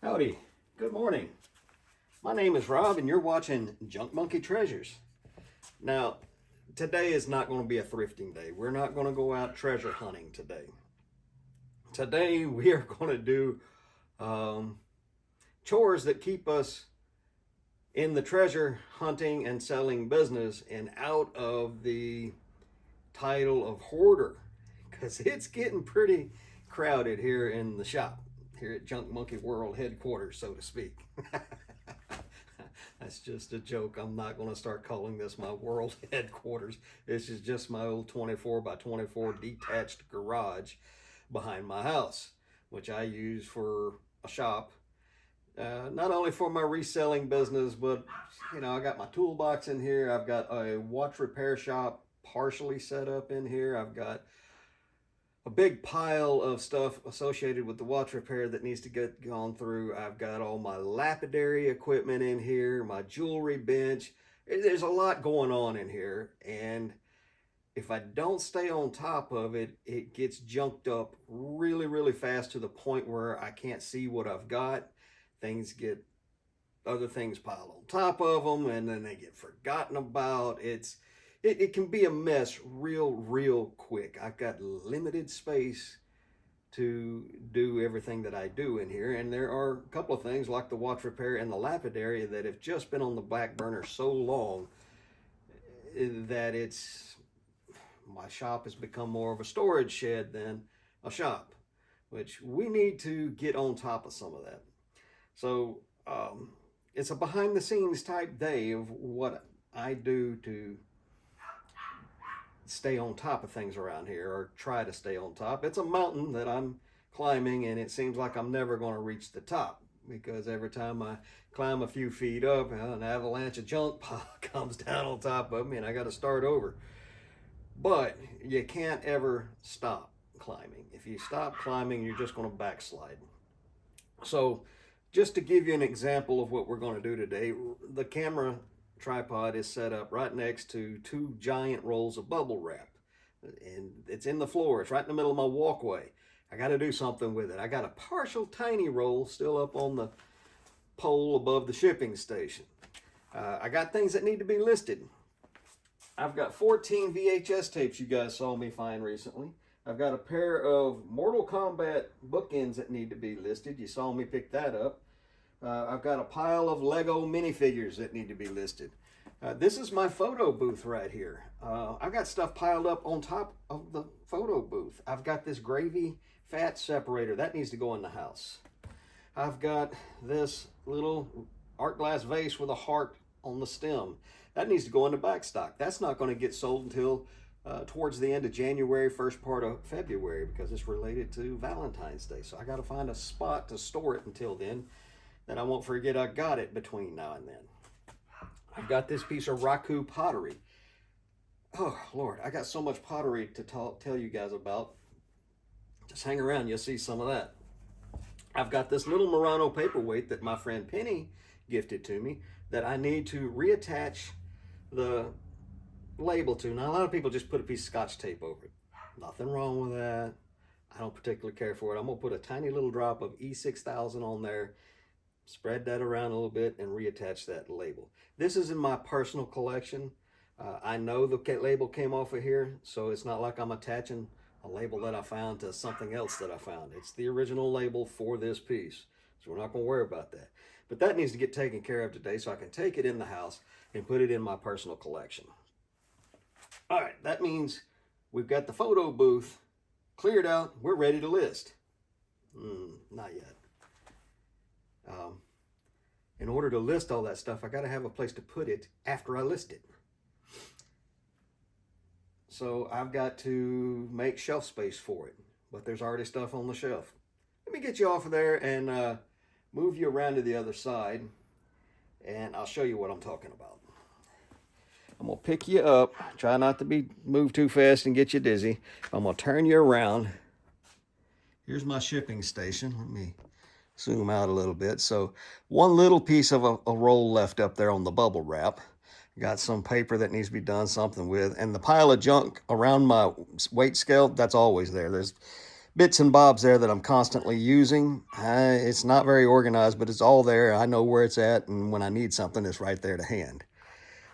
Howdy, good morning. My name is Rob and you're watching Junk Monkey Treasures. Now, today is not going to be a thrifting day. We're not going to go out treasure hunting today. Today we are going to do chores that keep us in the treasure hunting and selling business and out of the title of hoarder, because it's getting pretty crowded here in the shop, here at Junk Monkey World headquarters, so to speak. That's just a joke. I'm not going to start calling this my world headquarters. This is just my old 24 by 24 detached garage behind my house, which I use for a shop. Not only for my reselling business, but I got my toolbox in here. I've got a watch repair shop partially set up in here. I've got a big pile of stuff associated with the watch repair that needs to get gone through. I've got all my lapidary equipment in here, my jewelry bench. There's a lot going on in here, and if I don't stay on top of it, it gets junked up really, really fast to the point where I can't see what I've got. Things get, other things piled on top of them, and then they get forgotten about. It can be a mess real quick. I've got limited space to do everything that I do in here, and there are a couple of things like the watch repair and the lapidary that have just been on the back burner so long that my shop has become more of a storage shed than a shop, which we need to get on top of some of that. So it's a behind the scenes type day of what I do to stay on top of things around here, or try to stay on top. It's a mountain that I'm climbing, and it seems like I'm never going to reach the top, because every time I climb a few feet up, an avalanche of junk comes down on top of me and I got to start over. But you can't ever stop climbing. If you stop climbing, you're just going to backslide. So just to give you an example of what we're going to do today, the camera tripod is set up right next to two giant rolls of bubble wrap, and it's in the floor. It's right in the middle of my walkway. I got to do something with it. I got a partial tiny roll still up on the pole above the shipping station. I got things that need to be listed. I've got 14 VHS tapes you guys saw me find recently. I've got a pair of Mortal Kombat bookends that need to be listed. You saw me pick that up. I've got a pile of Lego minifigures that need to be listed. This is my photo booth right here. I've got stuff piled up on top of the photo booth. I've got this gravy fat separator. That needs to go in the house. I've got this little art glass vase with a heart on the stem. That needs to go in the back stock. That's not going to get sold until towards the end of January, first part of February, because it's related to Valentine's Day. So I got to find a spot to store it until then, that I won't forget I got it between now and then. I've got this piece of Raku pottery. Oh, Lord, I got so much pottery to tell you guys about. Just hang around, you'll see some of that. I've got this little Murano paperweight that my friend Penny gifted to me that I need to reattach the label to. Now, a lot of people just put a piece of Scotch tape over it. Nothing wrong with that. I don't particularly care for it. I'm going to put a tiny little drop of E6000 on there, spread that around a little bit, and reattach that label. This is in my personal collection. I know the label came off of here, so it's not like I'm attaching a label that I found to something else that I found. It's the original label for this piece, so we're not going to worry about that. But that needs to get taken care of today so I can take it in the house and put it in my personal collection. All right, that means we've got the photo booth cleared out. We're ready to list. Not yet. In order to list all that stuff, I got to have a place to put it after I list it. So I've got to make shelf space for it, but there's already stuff on the shelf. Let me get you off of there and move you around to the other side, and I'll show you what I'm talking about. I'm going to pick you up. Try not to move too fast and get you dizzy. I'm going to turn you around. Here's my shipping station. Let me zoom out a little bit. So one little piece of a roll left up there on the bubble wrap. Got some paper that needs to be done something with. And the pile of junk around my weight scale, that's always there. There's bits and bobs there that I'm constantly using. It's not very organized, but it's all there. I know where it's at, and when I need something, it's right there to hand.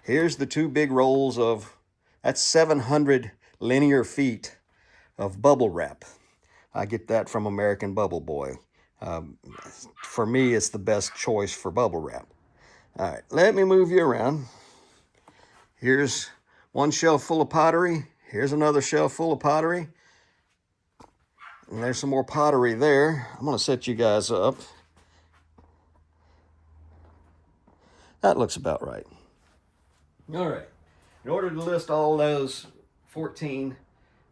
Here's the two big rolls of, that's 700 linear feet of bubble wrap. I get that from American Bubble Boy. Um, for me, it's the best choice for bubble wrap. All right, let me move you around. Here's one shelf full of pottery. Here's another shelf full of pottery. And there's some more pottery there. I'm going to set you guys up. That looks about right. All right. In order to list all those 14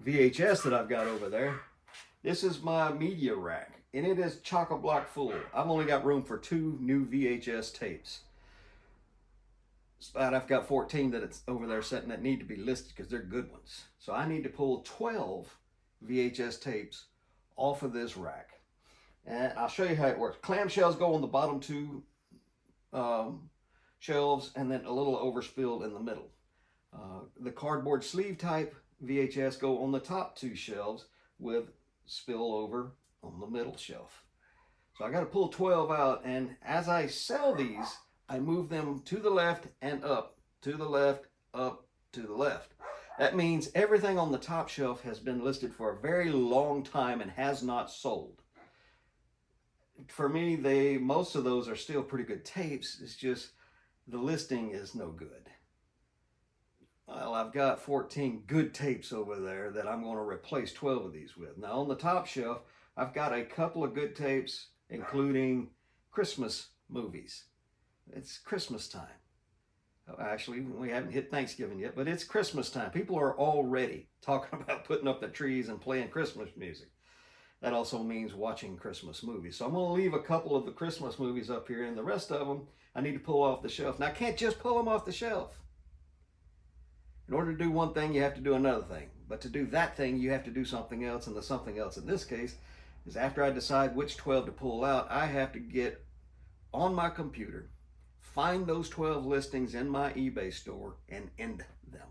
VHS that I've got over there, this is my media rack, and it is chock-a-block full. I've only got room for 2 new VHS tapes. But I've got 14 that it's over there sitting that need to be listed because they're good ones. So I need to pull 12 VHS tapes off of this rack. And I'll show you how it works. Clamshells go on the bottom 2 shelves, and then a little overspilled in the middle. The cardboard sleeve type VHS go on the top 2 shelves with spillover on the middle shelf. So I got to pull 12 out, and as I sell these, I move them to the left and up, to the left, up, to the left. That means everything on the top shelf has been listed for a very long time and has not sold. For me, most of those are still pretty good tapes. It's just the listing is no good. Well, I've got 14 good tapes over there that I'm going to replace 12 of these with. Now on the top shelf, I've got a couple of good tapes, including Christmas movies. It's Christmas time. Actually, we haven't hit Thanksgiving yet, but it's Christmas time. People are already talking about putting up the trees and playing Christmas music. That also means watching Christmas movies. So I'm going to leave a couple of the Christmas movies up here, and the rest of them I need to pull off the shelf. Now, I can't just pull them off the shelf. In order to do one thing, you have to do another thing. But to do that thing, you have to do something else, and the something else in this case is after I decide which 12 to pull out, I have to get on my computer, find those 12 listings in my eBay store, and end them.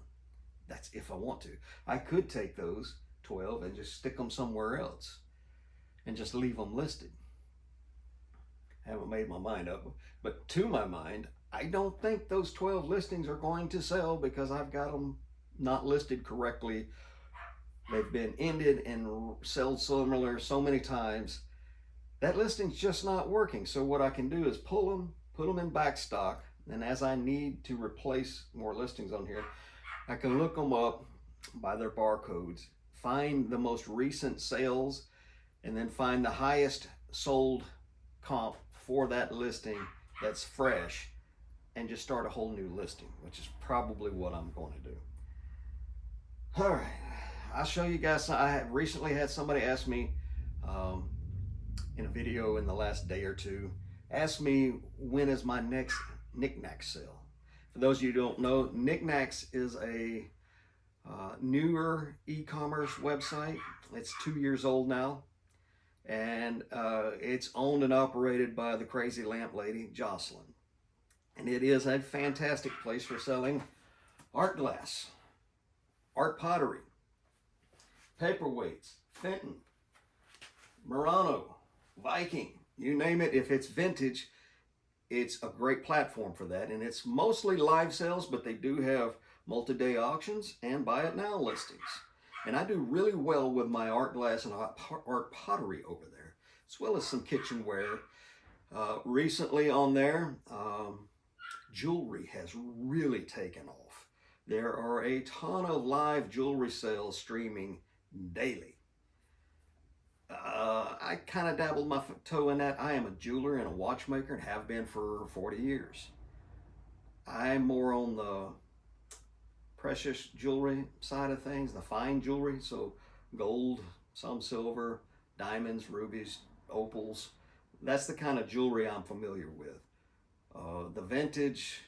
That's if I want to. I could take those 12 and just stick them somewhere else and just leave them listed. I haven't made my mind up, but to my mind, I don't think those 12 listings are going to sell because I've got them not listed correctly. They've been ended and sold similar so many times. That listing's just not working. So what I can do is pull them, put them in back stock, and as I need to replace more listings on here, I can look them up by their barcodes, find the most recent sales, and then find the highest sold comp for that listing that's fresh, and just start a whole new listing, which is probably what I'm going to do. All right, I'll show you guys. I have recently had somebody ask me in a video in the last day or two, ask me when is my next Knickknacks sale. For those of you who don't know, Knickknacks is a newer e-commerce website. It's 2 years old now, and it's owned and operated by the crazy lamp lady, Jocelyn. And it is a fantastic place for selling art glass, art pottery, paperweights, Fenton, Murano, Viking, you name it. If it's vintage, it's a great platform for that. And it's mostly live sales, but they do have multi-day auctions and buy it now listings. And I do really well with my art glass and art pottery over there, as well as some kitchenware. Recently on there, jewelry has really taken off. There are a ton of live jewelry sales streaming daily. I kind of dabbled my toe in that. I am a jeweler and a watchmaker and have been for 40 years. I'm more on the precious jewelry side of things, the fine jewelry, so gold, some silver, diamonds, rubies, opals. That's the kind of jewelry I'm familiar with. The vintage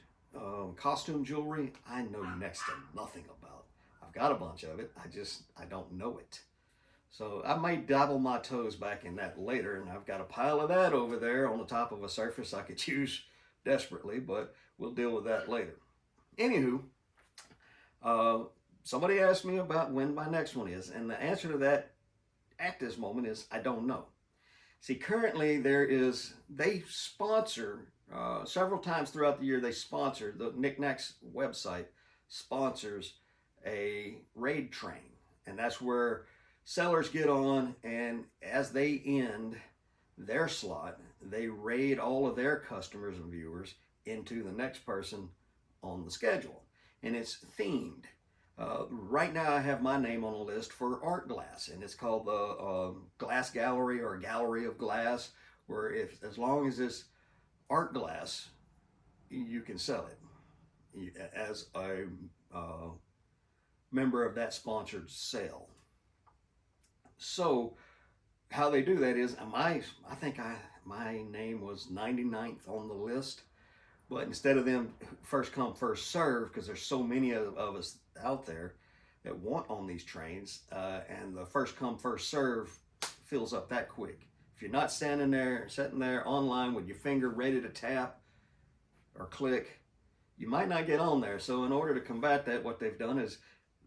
costume jewelry, I know next to nothing about. I've got a bunch of it, I don't know it. So I might dabble my toes back in that later, and I've got a pile of that over there on the top of a surface I could use desperately, but we'll deal with that later. Anywho, somebody asked me about when my next one is, and the answer to that at this moment is I don't know. See, currently they sponsor several times throughout the year. They sponsor the Knickknacks website sponsors a raid train, and that's where sellers get on, and as they end their slot, they raid all of their customers and viewers into the next person on the schedule, and it's themed. Right now I have my name on a list for art glass, and it's called the Glass Gallery, or Gallery of Glass, where as long as it's art glass, you can sell it as a member of that sponsored sale. So how they do that is I think my name was 99th on the list, but instead of them first come first serve, because there's so many of us out there that want on these trains, and the first come first serve fills up that quick. If you're not sitting there online with your finger ready to tap or click, you might not get on there. So in order to combat that, what they've done is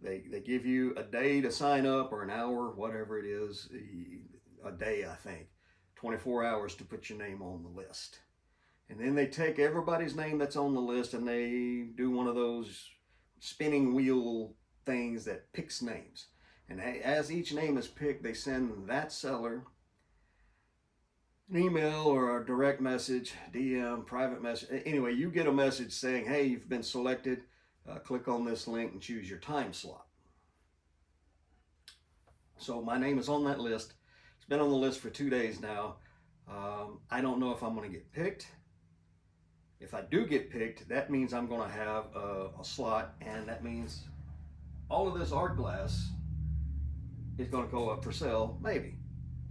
they give you a day to sign up, or an hour, whatever it is, a day, I think, 24 hours to put your name on the list. And then they take everybody's name that's on the list, and they do one of those spinning wheel things that picks names. And as each name is picked, they send that seller an email or a direct message, DM, private message. Anyway, you get a message saying, hey, you've been selected. Click on this link and choose your time slot. So my name is on that list. It's been on the list for 2 days now. I don't know if I'm going to get picked. If I do get picked, that means I'm going to have a slot, and that means all of this art glass is going to go up for sale, maybe.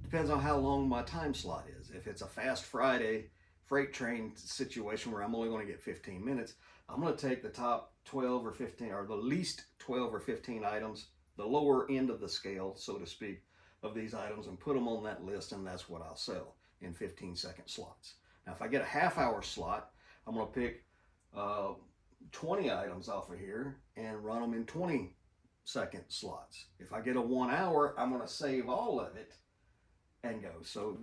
Depends on how long my time slot is. If it's a fast Friday freight train situation where I'm only going to get 15 minutes, I'm going to take the top 12 or 15, or the least 12 or 15 items, the lower end of the scale, so to speak, of these items, and put them on that list, and that's what I'll sell in 15-second slots. Now, if I get a half-hour slot, I'm going to pick 20 items off of here and run them in 20-second slots. If I get a 1 hour, I'm going to save all of it and go. So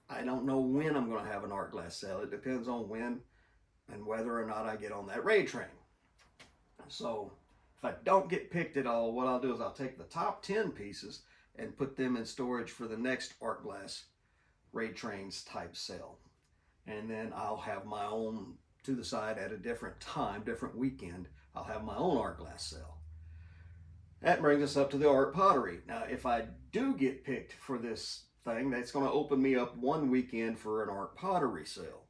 I don't know when I'm going to have an art glass sale. It depends on when and whether or not I get on that raid train. So if I don't get picked at all, what I'll do is I'll take the top 10 pieces and put them in storage for the next art glass raid trains type sale. And then I'll have my own to the side at a different time, different weekend. I'll have my own art glass sale. That brings us up to the art pottery. Now, if I do get picked for this thing, that's going to open me up one weekend for an art pottery sale.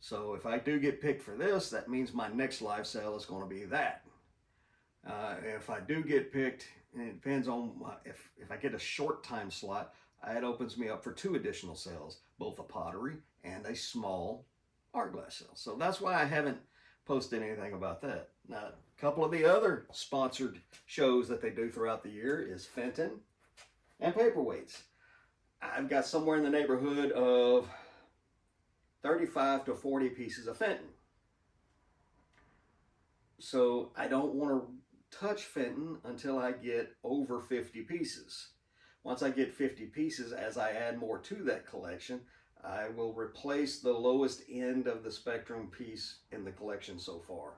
So if I do get picked for this, that means my next live sale is going to be that. If I do get picked, and it depends on if I get a short time slot, it opens me up for 2 additional sales, both a pottery and a small art glass sale. So that's why I haven't posted anything about that. Now, a couple of the other sponsored shows that they do throughout the year is Fenton and Paperweights. I've got somewhere in the neighborhood of 35 to 40 pieces of Fenton. So I don't want to touch Fenton until I get over 50 pieces. Once I get 50 pieces, as I add more to that collection, I will replace the lowest end of the spectrum piece in the collection so far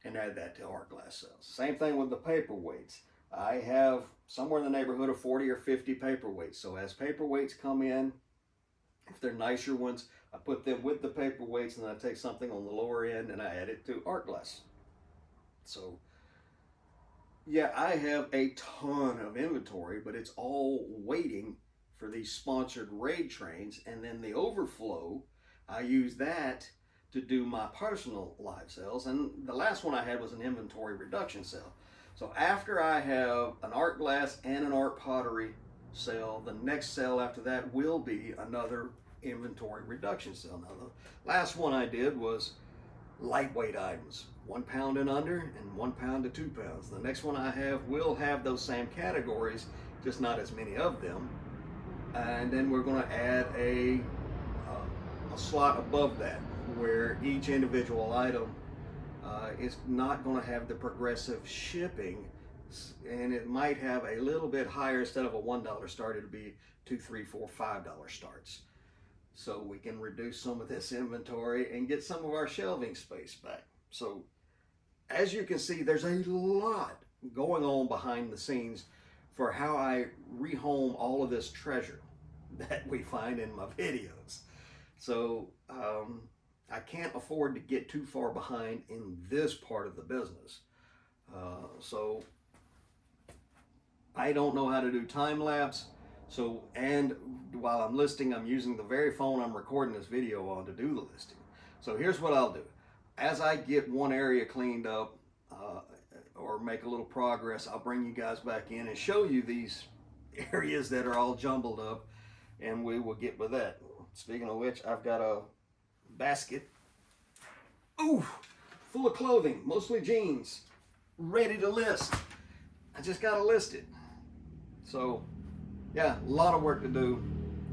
and add that to art glass sales. Same thing with the paperweights. I have somewhere in the neighborhood of 40 or 50 paperweights. So as paperweights come in, if they're nicer ones, I put them with the paperweights, and then I take something on the lower end and I add it to art glass. So yeah, I have a ton of inventory, but it's all waiting for these sponsored raid trains, and then the overflow, I use that to do my personal live sales. And the last one I had was an inventory reduction sale. So after I have an art glass and an art pottery sale, the next sale after that will be another inventory reduction sale. Now, the last one I did was lightweight items, 1 pound and under, and 1 pound to 2 pounds. The next one I have will have those same categories, just not as many of them. And then we're going to add a slot above that, where each individual item is not going to have the progressive shipping and it might have a little bit higher. Instead of a $1 start, it'll be $2, $3, $4, $5 starts. So we can reduce some of this inventory and get some of our shelving space back. So as you can see, there's a lot going on behind the scenes for how I rehome all of this treasure that we find in my videos. So I can't afford to get too far behind in this part of the business. So I don't know how to do time lapse. So, and while I'm listing, I'm using the very phone I'm recording this video on to do the listing. So here's what I'll do. As I get one area cleaned up or make a little progress, I'll bring you guys back in and show you these areas that are all jumbled up, and we will get with that. Speaking of which, I've got a basket, full of clothing, mostly jeans, ready to list. I just got to list it. So yeah, a lot of work to do.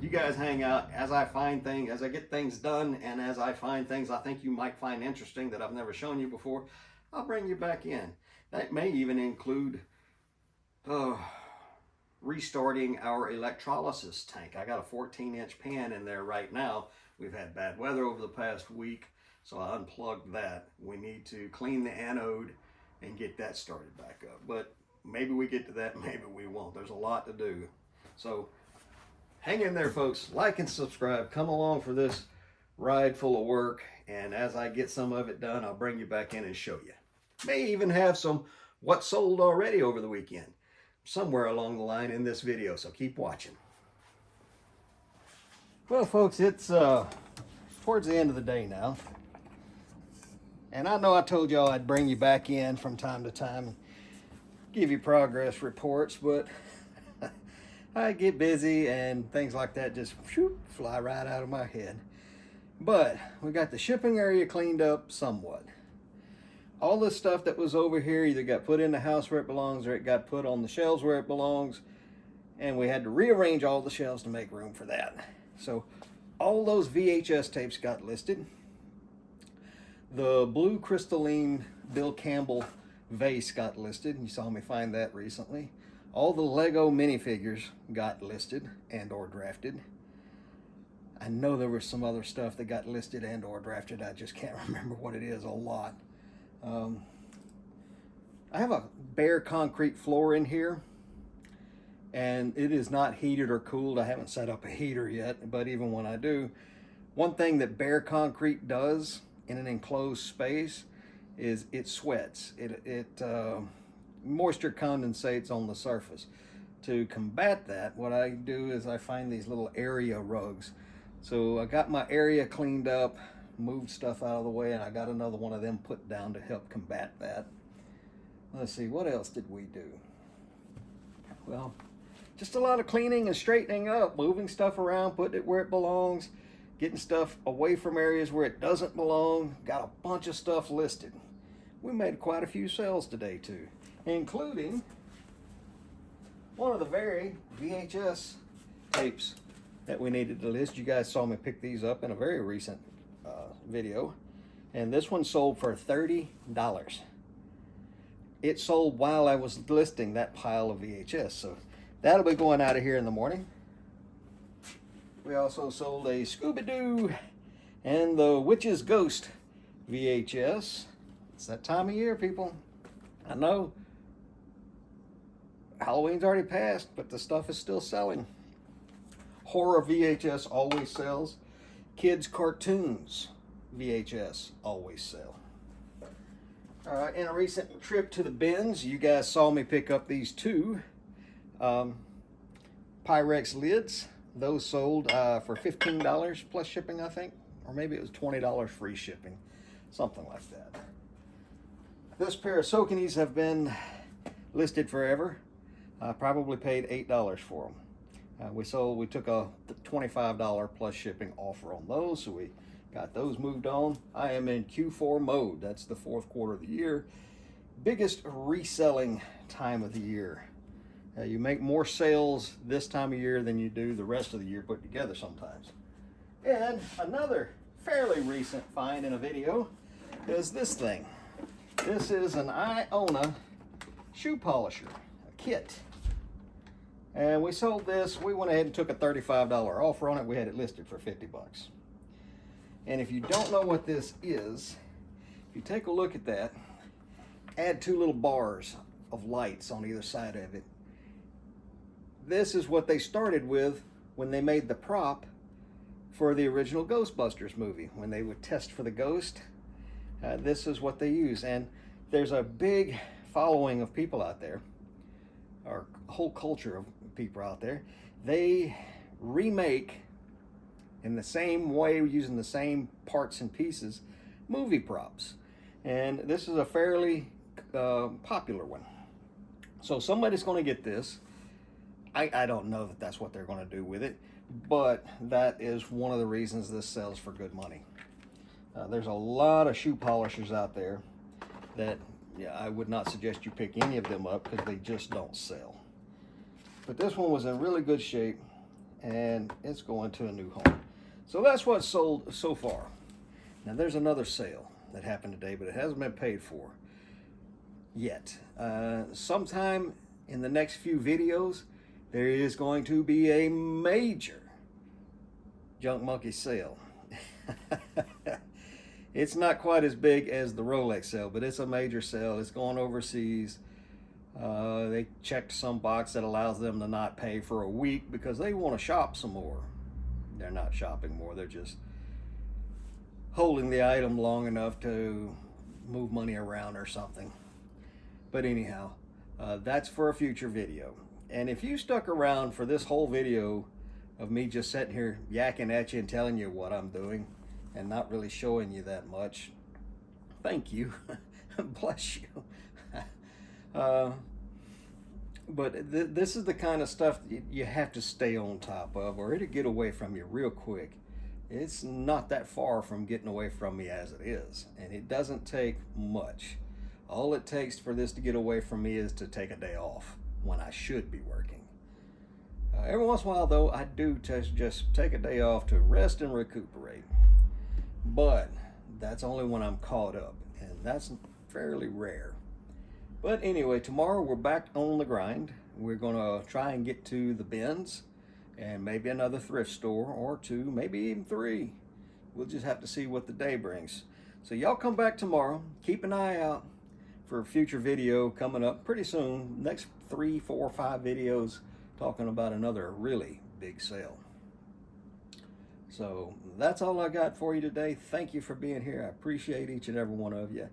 You guys hang out as I find things, as I get things done, and as I find things I think you might find interesting that I've never shown you before, I'll bring you back in. That may even include restarting our electrolysis tank. I got a 14-inch pan in there right now. We've had bad weather over the past week, so I unplugged that. We need to clean the anode and get that started back up. But maybe we get to that, maybe we won't. There's a lot to do. So hang in there, folks. Like and subscribe. Come along for this ride full of work. And as I get some of it done, I'll bring you back in and show you. May even have some what sold already over the weekend somewhere along the line in this video. So keep watching. Well, folks, it's towards the end of the day now. And I know I told y'all I'd bring you back in from time to time and give you progress reports, but I get busy and things like that just fly right out of my head. But we got the shipping area cleaned up somewhat. All this stuff that was over here either got put in the house where it belongs or it got put on the shelves where it belongs. And we had to rearrange all the shelves to make room for that. So all those VHS tapes got listed. The blue crystalline Bill Campbell vase got listed. You saw me find that recently. All the Lego minifigures got listed and or drafted. I know there was some other stuff that got listed and or drafted. I just can't remember what it is. A lot. I have a bare concrete floor in here, and it is not heated or cooled. I haven't set up a heater yet, but even when I do, one thing that bare concrete does in an enclosed space is it sweats. It moisture condensates on the surface. To combat that, what I do is I find these little area rugs. So I got my area cleaned up, moved stuff out of the way, and I got another one of them put down to help combat that. Let's see, what else did we do? Well, just a lot of cleaning and straightening up, moving stuff around, putting it where it belongs, getting stuff away from areas where it doesn't belong. Got a bunch of stuff listed. We made quite a few sales today too, including one of the very VHS tapes that we needed to list. You guys saw me pick these up in a very recent video, and this one sold for $30. It sold while I was listing that pile of VHS, so that'll be going out of here in the morning. We also sold a Scooby-Doo and the Witch's Ghost VHS. It's that time of year, people. I know Halloween's already passed, but the stuff is still selling. Horror VHS always sells. Kids cartoons VHS always sell. In a recent trip to the bins, you guys saw me pick up these two Pyrex lids. Those sold for $15 plus shipping, I think, or maybe it was $20 free shipping, something like that. This pair of Soakies have been listed forever. I probably paid $8 for them. We took a $25 plus shipping offer on those, so we got those moved on. I am in Q4 mode. That's the fourth quarter of the year. Biggest reselling time of the year. You make more sales this time of year than you do the rest of the year put together sometimes. And another fairly recent find in a video is this thing. This is an Iona shoe polisher, a kit. And we sold this. We went ahead and took a $35 offer on it. We had it listed for 50 bucks. And if you don't know what this is, if you take a look at that, add 2 little bars of lights on either side of it. This is what they started with when they made the prop for the original Ghostbusters movie. When they would test for the ghost, this is what they use. And there's a big following of people out there, or a whole culture of people out there. They remake in the same way, using the same parts and pieces, movie props. And this is a fairly popular one. So somebody's going to get this. I don't know that that's what they're going to do with it, but that is one of the reasons this sells for good money. There's a lot of shoe polishers out there that, yeah, I would not suggest you pick any of them up because they just don't sell. But this one was in really good shape, and it's going to a new home. So that's what's sold so far. Now there's another sale that happened today, but it hasn't been paid for yet. Sometime in the next few videos, there is going to be a major Junk Monkey sale. It's not quite as big as the Rolex sale, but it's a major sale. It's going overseas. They checked some box that allows them to not pay for a week because they want to shop some more. They're not shopping more. They're just holding the item long enough to move money around or something. But anyhow, that's for a future video. And if you stuck around for this whole video of me just sitting here yakking at you and telling you what I'm doing and not really showing you that much, thank you. Bless you. But this is the kind of stuff that you have to stay on top of, or it'll get away from you real quick. It's not that far from getting away from me as it is, and it doesn't take much. All it takes for this to get away from me is to take a day off when I should be working. Every once in a while, though, I do just take a day off to rest and recuperate. But that's only when I'm caught up, and that's fairly rare. But anyway, tomorrow we're back on the grind. We're going to try and get to the bins and maybe another thrift store or 2, maybe even 3. We'll just have to see what the day brings. So y'all come back tomorrow. Keep an eye out for a future video coming up pretty soon. Next 3, 4, 5 videos talking about another really big sale. So that's all I got for you today. Thank you for being here. I appreciate each and every one of you.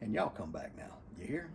And y'all come back now. You hear?